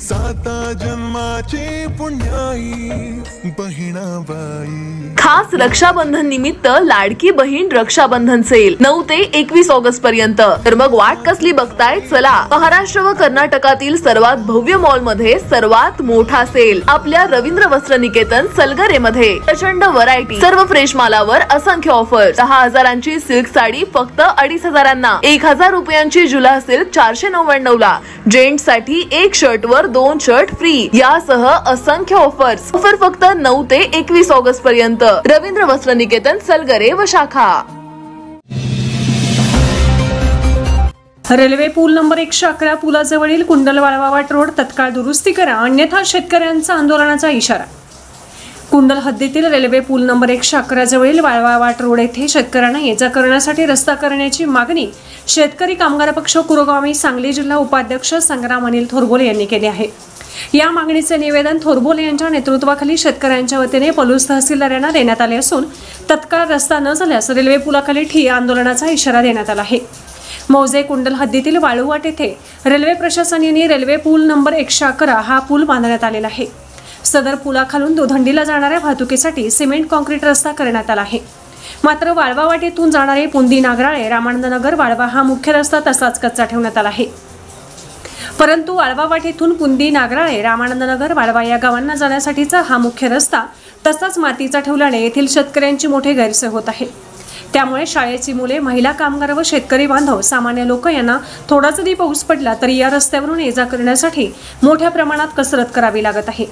साता जन्माची पुण्याई बहिणाबाई। खास रक्षाबंधन निमित्त लाडकी बहीण रक्षाबंधन सेल 9 ते 21 ऑगस्ट पर्यंत। तर मग वाट कसली बघताय, चला महाराष्ट्र व कर्नाटकातील सर्वात भव्य मॉल मध्ये सर्वात मोठा सेल आपल्या रवींद्र वस्त्र निकेतन सलगरे मध्ये। प्रचंड व्हरायटी, सर्व फ्रेश मालावर असंख्य ऑफर। 10,000ची सिल्क साडी फक्त 2,500 1000 रुपयांची जुला सिल्क 499 ला। जेंट्स साठी एक शर्ट वर 2 शर्ट फ्री यासह असंख्य ऑफर्स। ऑफर फक्त 9 ते 21 ऑगस्ट पर्यंत। रवींद्र वस्त्र निकेतन सलगरे व शाखा। रेल्वे पूल नंबर 111 पुलाजवळील कुंडल वाळवावाट रोड तत्काळ दुरुस्ती करा, अन्यथा शेतकऱ्यांचा आंदोलनाचा इशारा। कुंडल हद्दीतील रेल्वे पूल नंबर 111 जवळील वाळवावाट रोड येथे शेतकऱ्यांना ये-जा करण्यासाठी रस्ता करण्याची मागणी शेतकरी कामगार पक्ष पुरोगामी सांगली जिल्हा उपाध्यक्ष संग्राम अनिल थोरबोले यांनी केले आहे। या मागणीचे निवेदन थोरबोले यांच्या नेतृत्वाखाली शेतकऱ्यांच्या वतीने पलूस तहसीलदार यांना देण्यात आले असून तत्काळ रस्ता न झाल्यास रेल्वे पुलाखाली ठिय्या आंदोलनाचा इशारा देण्यात आला आहे। मौजे कुंडल हद्दीतील वाळूवाट येथे रेल्वे प्रशासन यांनी रेल्वे पूल नंबर 111 हा पूल बांधण्यात आलेला आहे। सदर पुलाखालून दुधंडीला जाणाऱ्या वाहतुकीसाठी सिमेंट कॉन्क्रीट रस्ता करण्यात आला आहे। मात्र वाळवा वाटेतून जाणारे पुंदी नागराळे रामानंद नगर वाळवा हा मुख्य रस्ता तसाच कच्चा ठेवण्यात आला आहे। परंतु वाळवा वाटेतून पुंदी नागराळे रामानंद नगर वाळवा या गावांना जाण्यासाठीचा हा मुख्य रस्ता तसाच मातीचा ठेवल्याने येथील शेतकऱ्यांची मोठी गैरसोय होत आहे। त्यामुळे शाळेची मुले, महिला कामगार व शेतकरी बांधव सामान्य लोक यांना थोडा जरी पाऊस पडला तरी या रस्त्यावरून ये-जा करण्यासाठी मोठ्या प्रमाणात कसरत करावी लागत आहे।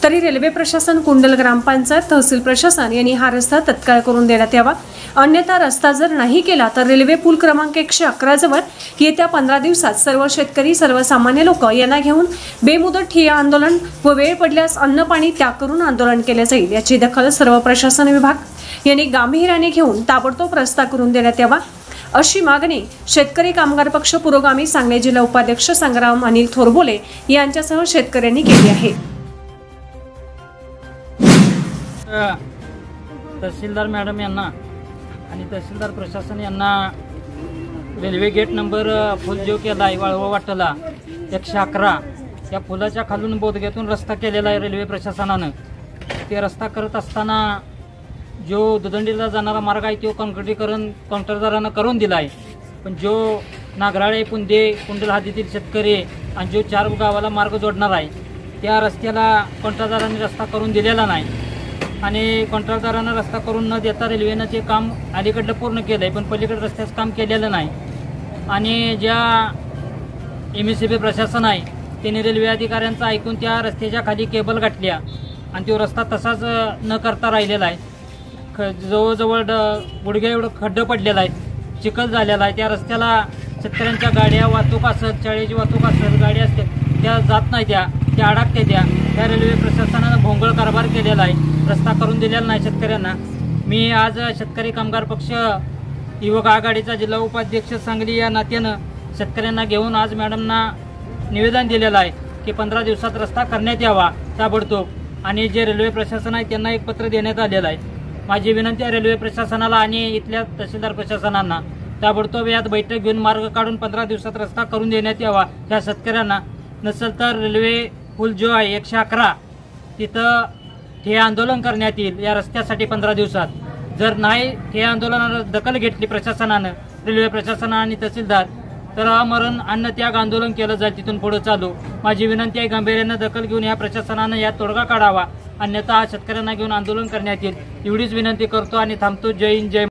तरी रेल्वे प्रशासन, कुंडल ग्रामपंचायत, तहसील प्रशासन यांनी हा रस्ता तत्काळ करून देण्यात यावा, अन्यथा रस्ता जर नाही केला तर रेल्वे पूल क्रमांक 111 जवळ येत्या 15 दिवसात सर्व शेतकरी, सर्वसामान्य लोक यांना घेऊन बेमुदत ठिय्या आंदोलन व वेळ पडल्यास अन्न पाणी त्याग करून आंदोलन केले जाईल। याची दखल सर्व प्रशासन विभाग यांनी गांभीर्याने घेऊन ताबडतोब रस्ता करून देण्यात यावा, अशी मागणी शेतकरी कामगार पक्ष पुरोगामी सांगली जिल्हा उपाध्यक्ष संग्राम अनिल थोरबोले यांच्यासह शेतकऱ्यांनी केली आहे। तहसीलदार मॅडम यांना आणि तहसीलदार प्रशासन यांना रेल्वे गेट नंबर फुल जो केला आहे वाळवा वाटला 111 या पुलाच्या खालून बोधग्यातून रस्ता केलेला आहे रेल्वे प्रशासनानं। ते रस्ता करत असताना जो दुधंडीला जाणारा मार्ग आहे तो कॉन्ट्रॅक्टदारानं करून दिला आहे, पण जो नागराळे, पुंदे, कुंडल हद्दीतील शेतकरी आणि जो 4 गावाला मार्ग जोडणार आहे त्या रस्त्याला कॉन्ट्रॅक्टदारांनी रस्ता करून दिलेला नाही आणि कॉन्ट्रॅक्टदारांना रस्ता करून न देता रेल्वेनं ते काम अलीकडलं पूर्ण केलं आहे, पण पलीकडे रस्त्याचं काम केलेलं नाही। आणि ज्या MSCB प्रशासन आहे त्यांनी रेल्वे अधिकाऱ्यांचं ऐकून त्या रस्त्याच्या खाली केबल गाठल्या आणि तो रस्ता तसाच न करता राहिलेला आहे। जवळजवळ गुडघ्या एवढं खड्डं पडलेलं आहे, चिखल झालेला आहे। त्या रस्त्याला शेतकऱ्यांच्या गाड्या, वाहतूक असत, शाळेची वाहतूक असत, गाड्या असतात त्या जात नाही, त्या अडकते। त्या रेल्वे प्रशासनानं भोंगळ कारभार केलेला आहे, रस्ता करून दिलेला नाही शेतकऱ्यांना। मी आज शेतकरी कामगार पक्ष युवक आघाडीचा जिल्हा उपाध्यक्ष सांगली या नात्यानं शेतकऱ्यांना घेऊन आज मॅडमना निवेदन दिलेलं आहे की 15 दिवसात रस्ता करण्यात यावा ताबडतोब, आणि जे रेल्वे प्रशासन आहे त्यांना एक पत्र देण्यात आलेलं आहे। माझी विनंती आहे रेल्वे प्रशासनाला आणि इथल्या तहसीलदार प्रशासनांना ताबडतोब यात बैठक घेऊन मार्ग काढून 15 दिवसात रस्ता करून देण्यात यावा त्या शेतकऱ्यांना। नसेल तर रेल्वे पूल जो आहे 111 तिथं हे आंदोलन करण्यात येईल या रस्त्यासाठी 15 दिवसात। जर नाही हे आंदोलनाला दखल घेतली प्रशासनानं, रेल्वे प्रशासनानं आणि तहसीलदार, तर अमरण अन्नत्याग आंदोलन केलं जाईल तिथून पुढे चालू। माझी विनंती आहे गांभीर्यानं दखल घेऊन या प्रशासनानं यात तोडगा काढावा, अन्यथा शेतकऱ्यांना घेऊन आंदोलन करण्यात येईल एवढीच विनंती करतो आणि थांबतो। जय हिंद, जय